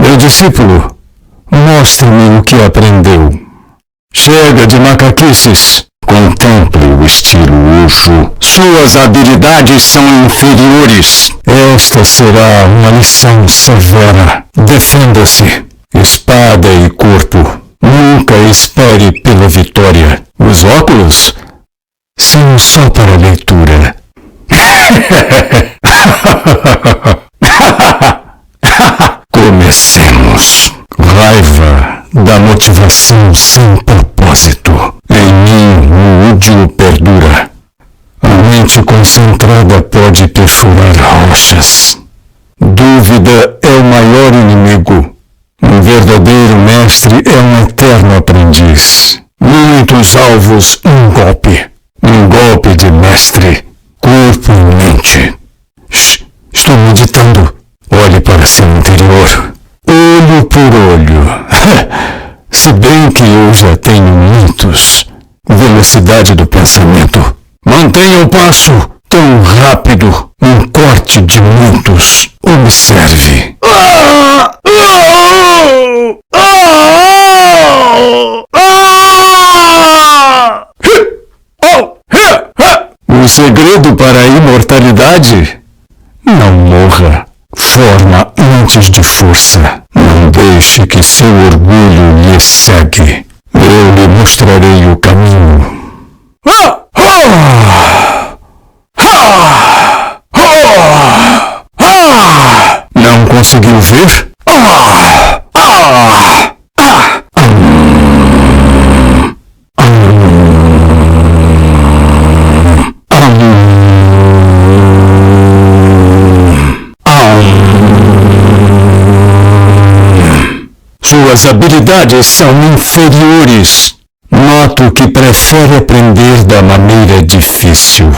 Meu discípulo, mostre-me o que aprendeu. Chega de macaquices. Contemple o estilo Osho. Suas habilidades são inferiores. Esta será uma lição severa. Defenda-se. Espada e corpo. Nunca espere pela vitória. Os óculos são só para leitura. Comecemos. Raiva da motivação sem propósito. Em mim o ódio perdura. A mente concentrada pode perfurar rochas. Dúvida é o maior inimigo. Um verdadeiro mestre é um eterno aprendiz. Muitos alvos, um golpe. Um golpe de mestre. Corpo e mente. Estou meditando. Olhe para seu interior. Olho por olho. Se bem que eu já tenho muitos. Velocidade do pensamento. Mantenha o passo. Tão rápido. Um corte de muitos. Observe. O segredo para a imortalidade? Não morra. Forma antes de força. Não deixe que seu orgulho lhe cegue. Eu lhe mostrarei o caminho. Não conseguiu ver? Suas habilidades são inferiores. Noto que prefere aprender da maneira difícil.